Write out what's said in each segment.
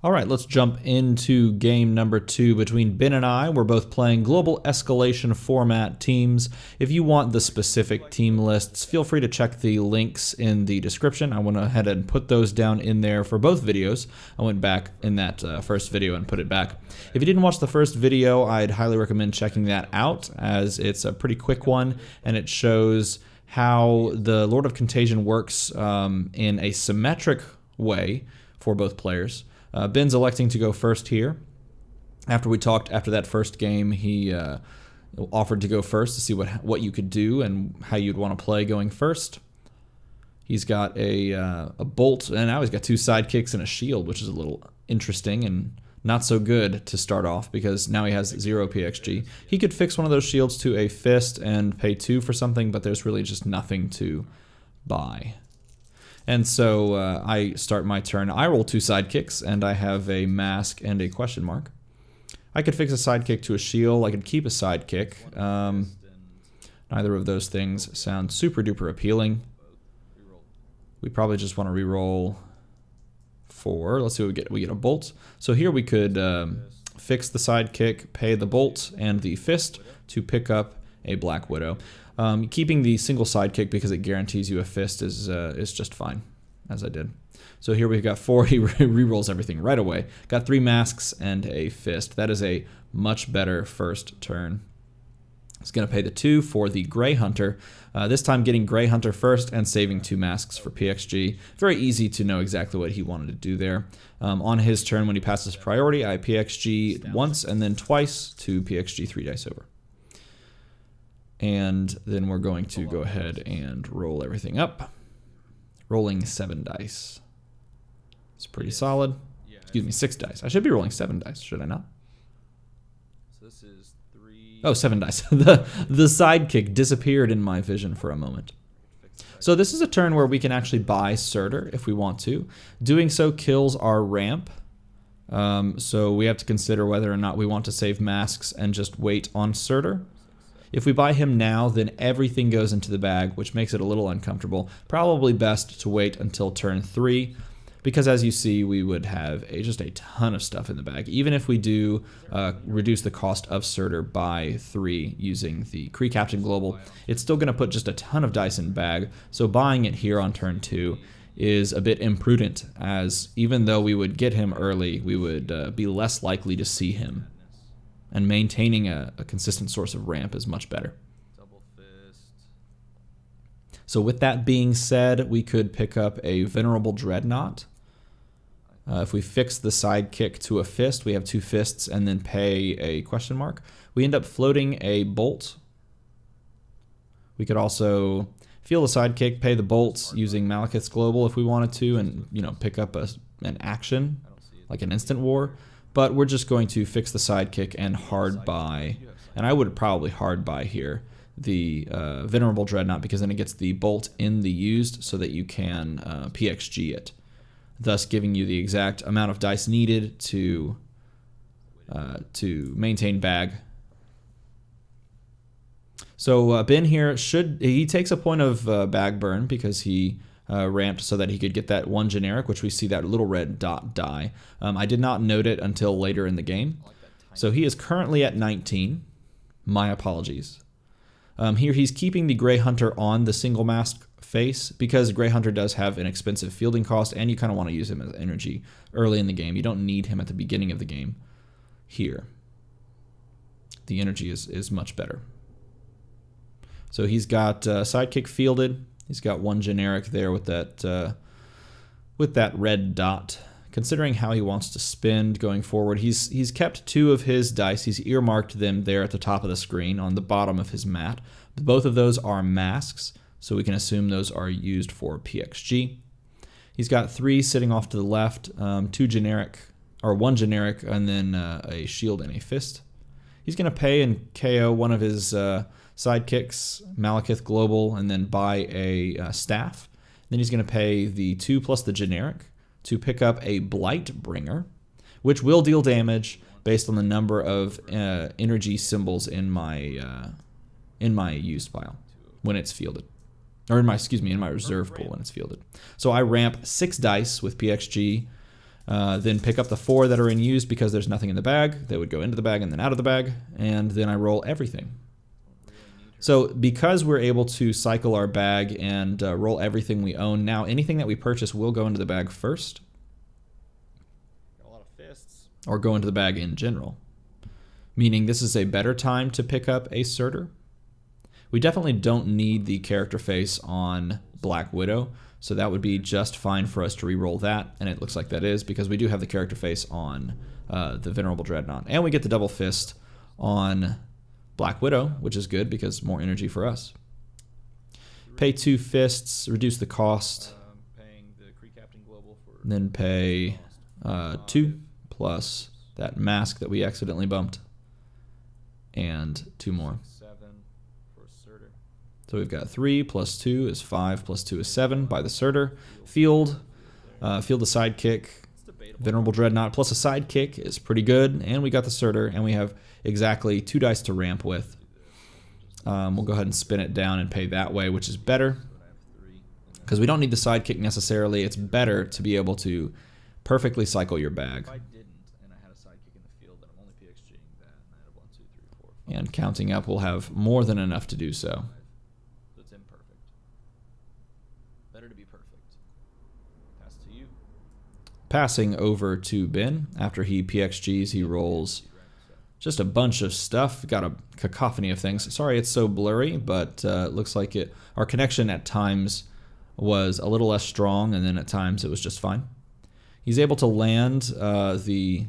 All right, let's jump into game number 2 between Ben and I. We're both playing Global Escalation format teams. If you want the specific team lists, feel free to check the links in the description. I went ahead and put those down in there for both videos. I went back in that first video and put it back. If you didn't watch the first video, I'd highly recommend checking that out, as it's a pretty quick one, and it shows how the Lord of Contagion works in a symmetric way for both players. Ben's electing to go first here. After we talked after that first game, he offered to go first to see what you could do and how you'd want to play going first. He's got a bolt, and now he's got 2 sidekicks and a shield, which is a little interesting and not so good to start off because now he has 0 PXG. He could fix one of those shields to a fist and pay 2 for something, but there's really just nothing to buy. And so I start my turn. I roll 2 sidekicks, and I have a mask and a question mark. I could fix a sidekick to a shield. I could keep a sidekick. Neither of those things sound super duper appealing. We probably just want to reroll 4. Let's see what we get. We get a bolt. So here we could fix the sidekick, pay the bolt and the fist to pick up a Black Widow. Keeping the single sidekick because it guarantees you a fist is just fine, as I did. So here we've got 4. He rerolls everything right away. Got 3 masks and a fist. That is a much better first turn. He's going to pay the 2 for the Grey Hunter. This time getting Grey Hunter first and saving 2 masks for PXG. Very easy to know exactly what he wanted to do there. On his turn, when he passes priority, I PXG once and then twice to PXG 3 dice over. And then we're going to go ahead and roll everything up. Rolling 7 dice. It's pretty solid. Excuse me, 6 dice. I should be rolling 7 dice, should I not? So this is 3. Oh, 7 dice. the sidekick disappeared in my vision for a moment. So this is a turn where we can actually buy Surtur if we want to. Doing so kills our ramp. So we have to consider whether or not we want to save masks and just wait on Surtur. If we buy him now, then everything goes into the bag, which makes it a little uncomfortable. Probably best to wait until turn 3, because as you see, we would have just a ton of stuff in the bag. Even if we do reduce the cost of Surtur by 3 using the Kree Captain Global, it's still going to put just a ton of dice in the bag, so buying it here on turn 2 is a bit imprudent, as even though we would get him early, we would be less likely to see him. And maintaining a consistent source of ramp is much better. Double fist. So with that being said, we could pick up a Venerable Dreadnought. If we fix the sidekick to a fist, we have 2 fists and then pay a question mark. We end up floating a bolt. We could also feel the sidekick, pay the bolts using Malekith's Global if we wanted to, and pick up an action, like an instant war. But we're just going to fix the sidekick and hard buy, and I would probably hard buy here the Venerable Dreadnought, because then it gets the bolt in the used so that you can PXG it, thus giving you the exact amount of dice needed to maintain bag. So Ben here, he takes a point of bag burn because he ramped so that he could get that 1 generic, which we see that little red dot die. I did not note it until later in the game. So he is currently at 19. My apologies. Here he's keeping the Grey Hunter on the single mask face because Grey Hunter does have an expensive fielding cost, and you kind of want to use him as energy early in the game. You don't need him at the beginning of the game. Here, the energy is much better. So he's got sidekick fielded. He's got 1 generic there with that red dot. Considering how he wants to spend going forward, he's kept 2 of his dice. He's earmarked them there at the top of the screen on the bottom of his mat. Both of those are masks, so we can assume those are used for PXG. He's got 3 sitting off to the left, 1 generic, and then a shield and a fist. He's going to pay and KO one of his sidekicks, Malekith Global, and then buy a staff. Then he's going to pay the 2 plus the generic to pick up a Blight Bringer, which will deal damage based on the number of energy symbols in my used pile when it's fielded, or in my reserve pool when it's fielded. So I ramp 6 dice with PXG, Then pick up the 4 that are in use because there's nothing in the bag. They would go into the bag and then out of the bag. And then I roll everything. So because we're able to cycle our bag and roll everything we own, now anything that we purchase will go into the bag first. Got a lot of fists. Or go into the bag in general. Meaning this is a better time to pick up a Surtur. We definitely don't need the character face on Black Widow, so that would be just fine for us to re-roll that, and it looks like that is because we do have the character face on the Venerable Dreadnought. And we get the double fist on Black Widow, which is good because more energy for us. Pay 2 fists, reduce the cost, Paying the Kree Captain Global for then pay 2 plus that mask that we accidentally bumped, and 2 more. 7 for Surtur. So we've got 3 plus 2 is 5 plus 2 is 7 by the Surtur. Field the sidekick. It's debatable. Venerable Dreadnought plus a sidekick is pretty good. And we got the Surtur, and we have exactly 2 dice to ramp with. We'll go ahead and spin it down and pay that way, which is better. Because we don't need the sidekick necessarily. It's better to be able to perfectly cycle your bag. If I didn't, and I had a sidekick in the field, then I'm only PXGing that, and I had a 1, 2, 3, 4, 5. And counting up, we'll have more than enough to do so. That's imperfect. Better to be perfect. Pass to you. Passing over to Ben. After he PXGs, he rolls just a bunch of stuff. Got a cacophony of things. Sorry it's so blurry, but it looks like our connection at times was a little less strong, and then at times it was just fine. He's able to land the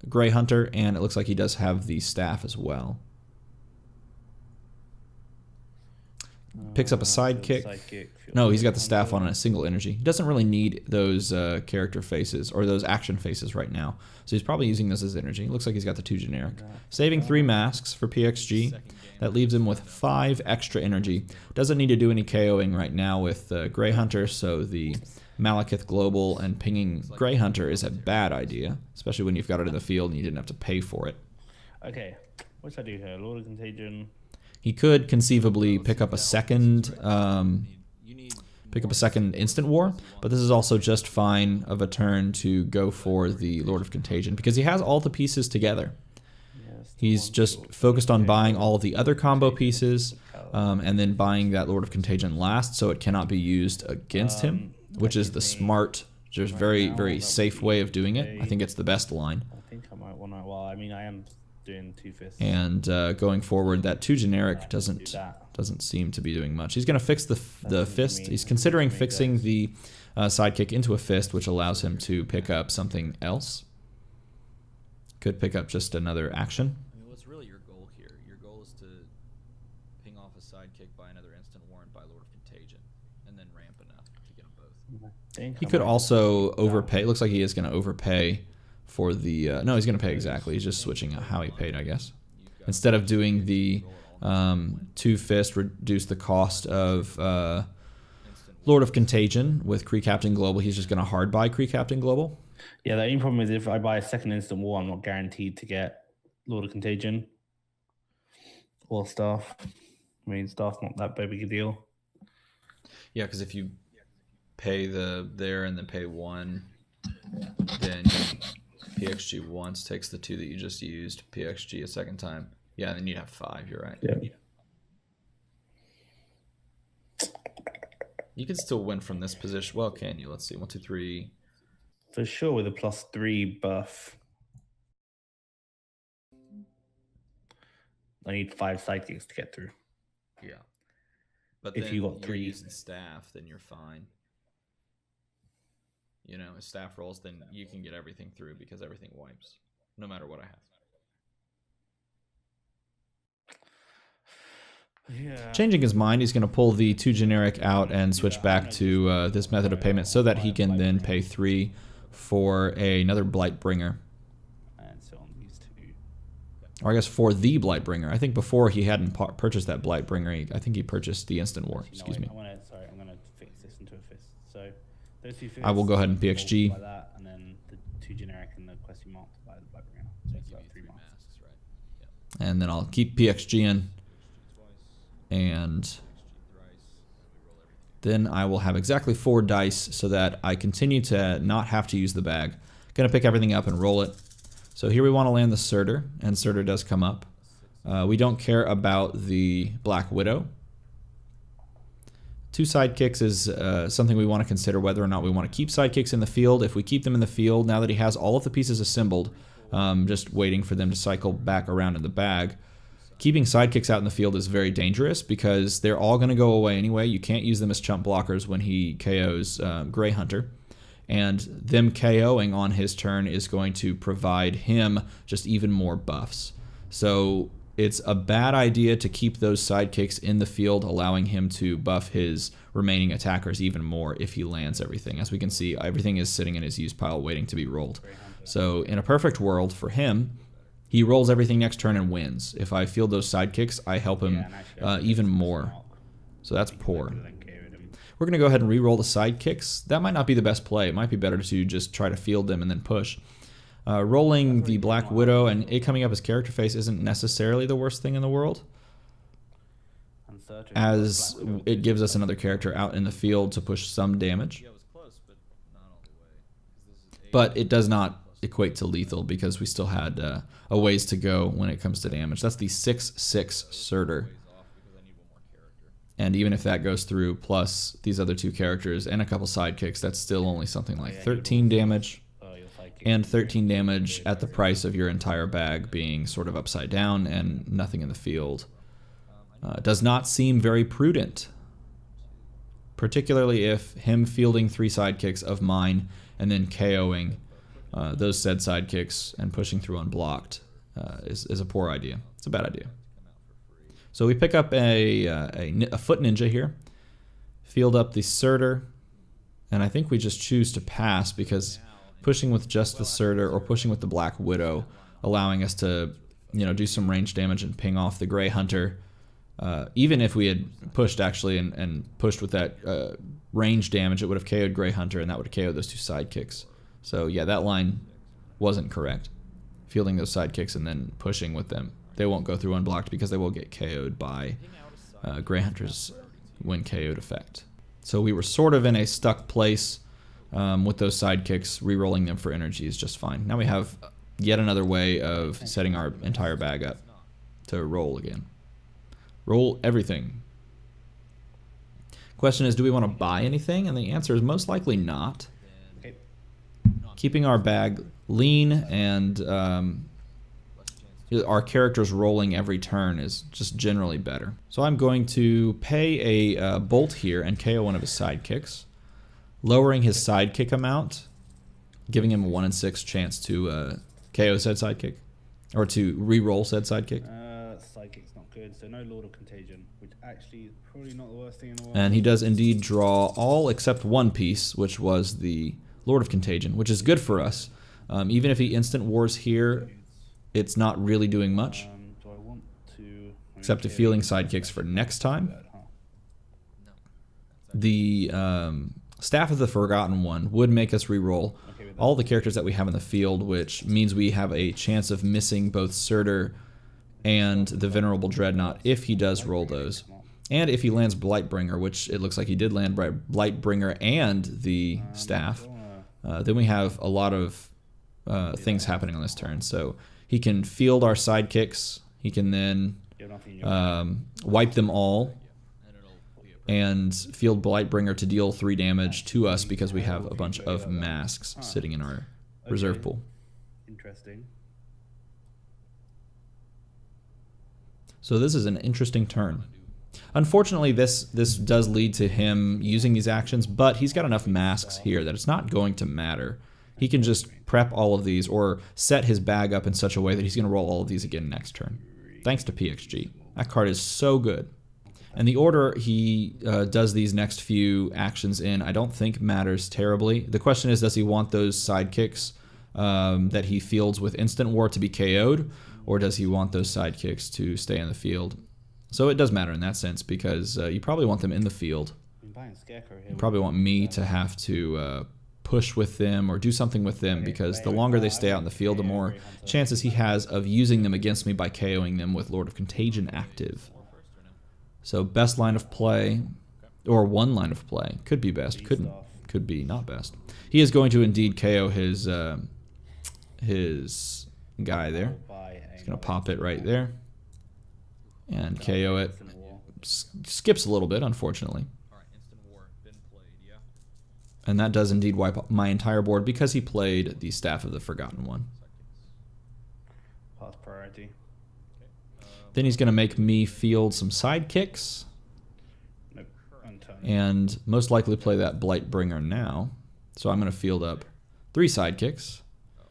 Grey Hunter, and it looks like he does have the staff as well. Picks up a sidekick. No, he's got the staff on a single energy. He doesn't really need those character faces or those action faces right now. So he's probably using this as energy. Looks like he's got the 2 generic. Saving 3 masks for PXG. That leaves him with 5 extra energy. Doesn't need to do any KOing right now with Grey Hunter, so the Malekith Global and pinging Grey Hunter is a bad idea, especially when you've got it in the field and you didn't have to pay for it. Okay, what should I do here? Lord of Contagion. He could conceivably pick up a second instant war, but this is also just fine of a turn to go for the Lord of Contagion because he has all the pieces together. He's just focused on buying all of the other combo pieces and then buying that Lord of Contagion last so it cannot be used against him, which is the smart, just very, very safe way of doing it. I think it's the best line. I think I might want to, well, I mean, I am doing 2 fists. And going forward, that 2 generic doesn't seem to be doing much. He's going to fix the fist. He's considering fixing the sidekick into a fist, which allows him to pick up something else. Could pick up just another action. I mean, what's really your goal here? Your goal is to ping off a sidekick by another instant war and by Lord of Contagion, and then ramp enough to get them both. He could also overpay. It looks like he is going to overpay for the... no, he's going to pay exactly. He's just switching how he paid, I guess. Instead of doing the 2 fist, reduce the cost of Lord of Contagion with Kree Captain Global, he's just going to hard buy Kree Captain Global. Yeah, the only problem is if I buy a second instant war, I'm not guaranteed to get Lord of Contagion or staff. I mean, staff's not that big a deal. Yeah, because if you pay there and then pay 1, then PXG once takes the 2 that you just used, PXG a second time. Yeah, and then you'd have 5, you're right. Yeah. You can still win from this position. Well, can you? Let's see. 1, 2, 3. For sure with a +3 buff. I need 5 sidekicks to get through. Yeah. But if then you got 3 using staff, then you're fine. You know, if staff rolls, then you can get everything through because everything wipes, no matter what I have. Yeah. Changing his mind, he's going to pull the 2 generic out and switch back to this method of payment so that he can then pay 3 for another Blightbringer. And so on these 2. Or I guess for the Blightbringer. I think before he hadn't purchased that Blightbringer, I think he purchased the Instant War. Excuse me. I'm gonna fix this into a fist. So those 2 fists. I will go ahead and PXG. By that, and then the 2 generic and the question mark by the Blightbringer. So it's like 3 marks. Right? And then I'll keep PXG in. And then I will have exactly 4 dice so that I continue to not have to use the bag. Going to pick everything up and roll it. So here we want to land the Surtur, and Surtur does come up. We don't care about the Black Widow. 2 sidekicks is something we want to consider whether or not we want to keep sidekicks in the field. If we keep them in the field, now that he has all of the pieces assembled, just waiting for them to cycle back around in the bag, keeping sidekicks out in the field is very dangerous because they're all going to go away anyway. You can't use them as chump blockers when he KOs Grey Hunter. And them KOing on his turn is going to provide him just even more buffs. So it's a bad idea to keep those sidekicks in the field, allowing him to buff his remaining attackers even more if he lands everything. As we can see, everything is sitting in his use pile waiting to be rolled. So in a perfect world for him, he rolls everything next turn and wins. If I field those sidekicks, I help him even more. So that's poor. We're going to go ahead and re-roll the sidekicks. That might not be the best play. It might be better to just try to field them and then push. Rolling the Black Widow and it coming up as character face isn't necessarily the worst thing in the world, as it gives us another character out in the field to push some damage. But it does not equate to lethal because we still had a ways to go when it comes to damage. That's the 6/6 Surtur. And even if that goes through, plus these other 2 characters and a couple sidekicks, that's still only something like 13 damage. And 13 damage at the price of your entire bag being sort of upside down and nothing in the field. Does not seem very prudent. Particularly if him fielding 3 sidekicks of mine and then KOing those said sidekicks and pushing through unblocked is a poor idea. It's a bad idea. So we pick up a foot ninja here, field up the Surtur, and I think we just choose to pass because pushing with just the Surtur or pushing with the Black Widow, allowing us to do some range damage and ping off the Grey Hunter. Even if we had pushed actually and pushed with that range damage, it would have KO'd Grey Hunter and that would have KO'd those 2 sidekicks. So yeah, that line wasn't correct. Fielding those sidekicks and then pushing with them. They won't go through unblocked because they will get KO'd by Grey Hunter's when KO'd effect. So we were sort of in a stuck place with those sidekicks. Rerolling them for energy is just fine. Now we have yet another way of setting our entire bag up to roll again. Roll everything. Question is, do we want to buy anything? And the answer is most likely not. Keeping our bag lean and our characters rolling every turn is just generally better. So I'm going to pay a bolt here and KO one of his sidekicks, lowering his sidekick amount, giving him a 1 in 6 chance to KO said sidekick, or to re-roll said sidekick. Sidekick's not good, so no Lord of Contagion, which actually is probably not the worst thing in the world. And he does indeed draw all except 1 piece, which was the Lord of Contagion, which is good for us. Even if he instant wars here, it's not really doing much, Do I want to except to feeling sidekicks for next time. The Staff of the Forgotten One would make us re-roll all the characters that we have in the field, which means we have a chance of missing both Surtur and the Venerable Dreadnought if he does roll those. And if he lands Blightbringer, which it looks like he did land by Blightbringer and the Staff, then we have a lot of things happening on this turn. So he can field our sidekicks, he can then wipe them all, and field Blightbringer to deal 3 damage to us because we have a bunch of masks sitting in our reserve pool. Interesting. So this is an interesting turn. Unfortunately, this does lead to him using these actions, but he's got enough masks here that it's not going to matter. He can just prep all of these or set his bag up in such a way that he's going to roll all of these again next turn. Thanks to PXG. That card is so good. And the order he does these next few actions in, I don't think matters terribly. The question is, does he want those sidekicks that he fields with Instant War to be KO'd, or does he want those sidekicks to stay in the field? So it does matter in that sense, because you probably want them in the field. You probably want me to have to push with them or do something with them, because the longer they stay out in the field, the more chances he has of using them against me by KOing them with Lord of Contagion active. So best line of play, or one line of play, could be best, could be not best. He is going to indeed KO his his guy there. By He's going to pop it right there and KO it. Skips a little bit, unfortunately. All right, instant war been played. Yeah. And that does indeed wipe my entire board because he played the Staff of the Forgotten One. Pass priority. Then he's going to make me field some sidekicks. Nope. Unturn. And most likely play that Blightbringer now. So I'm going to field up 3 sidekicks.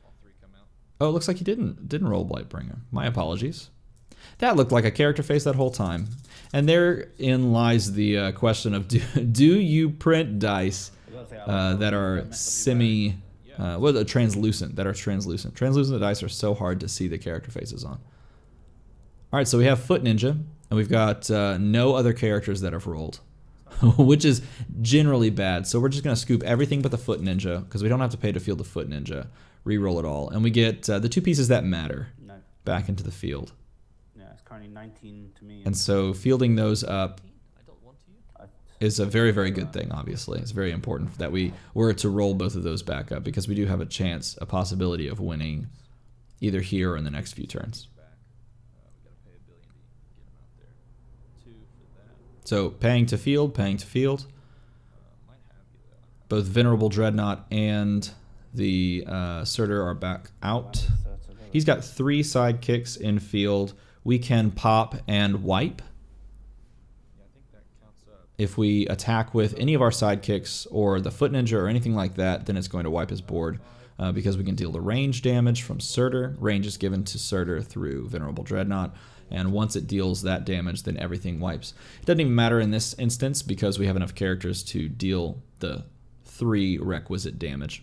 All 3 come out. Oh, it looks like he didn't roll Blightbringer. My apologies. That looked like a character face that whole time. And therein lies the question of do you print dice that are translucent? Translucent dice are so hard to see the character faces on. All right, so we have Foot Ninja, and we've got no other characters that have rolled, which is generally bad. So we're just going to scoop everything but the Foot Ninja, because we don't have to pay to field the Foot Ninja, re-roll it all, and we get the 2 pieces that matter back into the field. Yeah, it's currently 19 to me. And so fielding those up is a very, very good thing, obviously. It's very important that we were to roll both of those back up, because we do have a possibility of winning either here or in the next few turns. So paying to field. Both Venerable Dreadnought and the Surtur are back out. He's got 3 sidekicks in field. We can pop and wipe. If we attack with any of our sidekicks or the Foot Ninja or anything like that, then it's going to wipe his board because we can deal the range damage from Surtur. Range is given to Surtur through Venerable Dreadnought. And once it deals that damage, then everything wipes. It doesn't even matter in this instance because we have enough characters to deal the 3 requisite damage.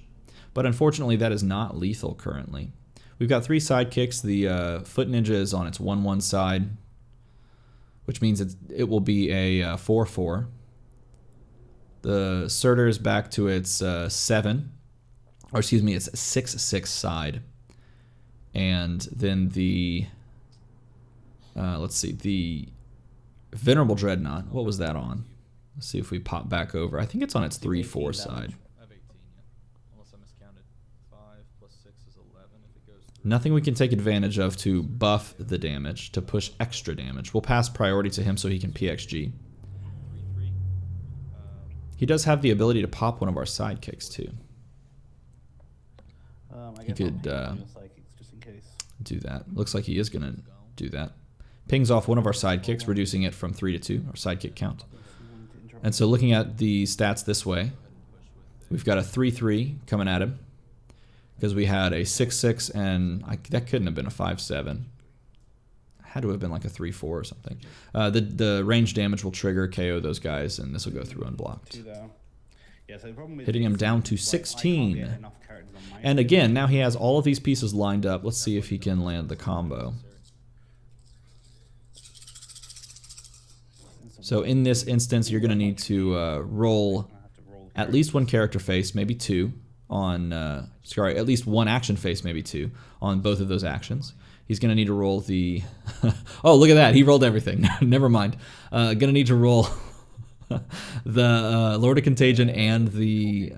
But unfortunately, that is not lethal currently. We've got 3 sidekicks. The Foot Ninja is on its 1/1 side, which means it will be a 4/4. The Surtur is back to its its 6/6 side. And then the let's see, the Venerable Dreadnought, what was that on? Let's see if we pop back over. I think it's on its 3/4 side. I have 18, yeah. Unless I miscounted. 5 plus 6 is 11 if it goes through. Nothing we can take advantage of to buff the damage, to push extra damage. We'll pass priority to him so he can PXG. 3/3. He does have the ability to pop one of our sidekicks too. He could just in case. do that. Looks like he is going to do that. Pings off one of our sidekicks, reducing it from 3 to 2, our sidekick count. And so looking at the stats this way, we've got a 3/3 coming at him because we had a 6/6 and that couldn't have been a 5/7. Had to have been like a 3/4 or something. The range damage will trigger KO those guys, and this will go through unblocked. Hitting him down to 16. And again, now he has all of these pieces lined up. Let's see if he can land the combo. So in this instance, you're going to need to roll at least 1 character face, maybe 2, on, at least 1 action face, maybe 2, on both of those actions. He's going to need to roll the... oh, look at that. He rolled everything. Never mind. Going to need to roll the Lord of Contagion and the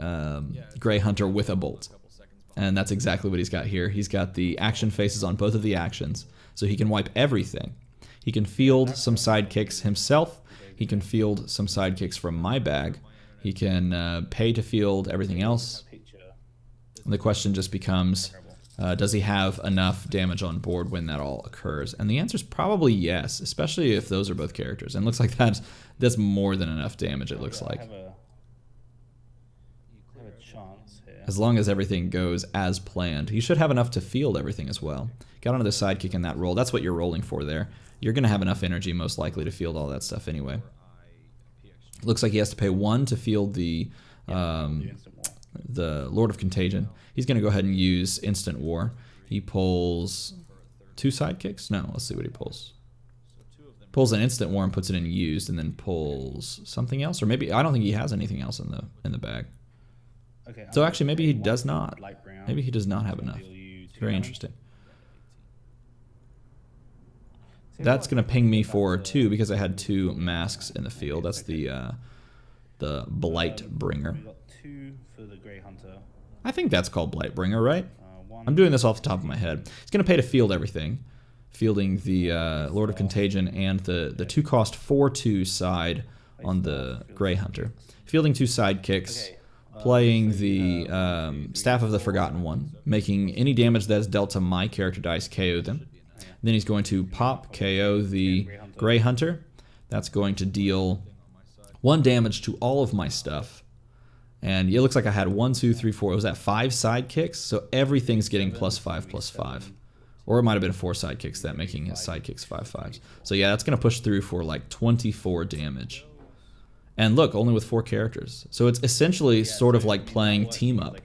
Grey Hunter with a bolt. And that's exactly what he's got here. He's got the action faces on both of the actions, so he can wipe everything. He can field some sidekicks himself. He can field some sidekicks from my bag. He can pay to field everything else. And the question just becomes, does he have enough damage on board when that all occurs? And the answer is probably yes, especially if those are both characters. And it looks like that's more than enough damage, it looks like. As long as everything goes as planned. He should have enough to field everything as well. Got another sidekick in that roll. That's what you're rolling for there. You're going to have enough energy most likely to field all that stuff anyway. Looks like he has to pay 1 to field the Lord of Contagion. He's going to go ahead and use Instant War. He pulls 2 sidekicks? No, let's see what he pulls. Pulls an Instant War and puts it in used, and then pulls something else, or maybe I don't think he has anything else in the bag. So actually, maybe he does not. Maybe he does not have enough. Very interesting. That's going to ping me for 2 because I had 2 masks in the field. That's the Blightbringer. We got 2 for the Grey Hunter. I think that's called Blightbringer, right? I'm doing this off the top of my head. He's going to pay to field everything, fielding the Lord of Contagion and the 2-cost 4/2 side on the Grey Hunter. Fielding 2 sidekicks, playing the Staff of the Forgotten One, making any damage that is dealt to my character dice KO them. Then he's going to pop KO the Grey Hunter. That's going to deal 1 damage to all of my stuff. And it looks like I had 1, 2, 3, 4. Was that 5 sidekicks? So everything's getting +5/+5. Or it might have been 4 sidekicks, that making his sidekicks 5/5s. So yeah, that's going to push through for like 24 damage. And look, only with 4 characters. So it's essentially sort of like playing team up.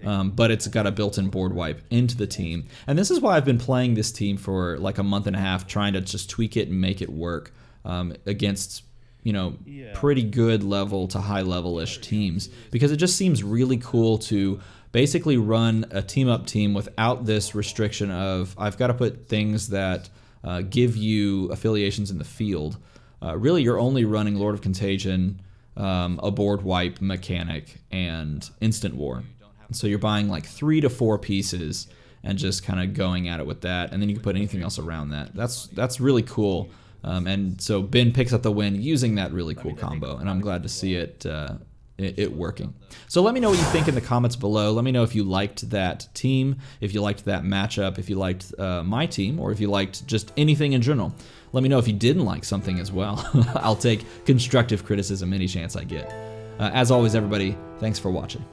But it's got a built-in board wipe into the team. And this is why I've been playing this team for like a month and a half, trying to just tweak it and make it work against, you know, pretty good level to high level-ish teams. Because it just seems really cool to basically run a team-up team without this restriction of I've got to put things that give you affiliations in the field. Really, you're only running Lord of Contagion, a board wipe mechanic, and Instant War. So you're buying like 3 to 4 pieces and just kind of going at it with that, and then you can put anything else around that. That's really cool. And so Ben picks up the win using that really cool combo, and I'm glad to see it working. So let me know what you think in the comments below. Let me know if you liked that team, if you liked that matchup, if you liked my team, or if you liked just anything in general. Let me know if you didn't like something as well. I'll take constructive criticism any chance I get. As always, everybody, thanks for watching.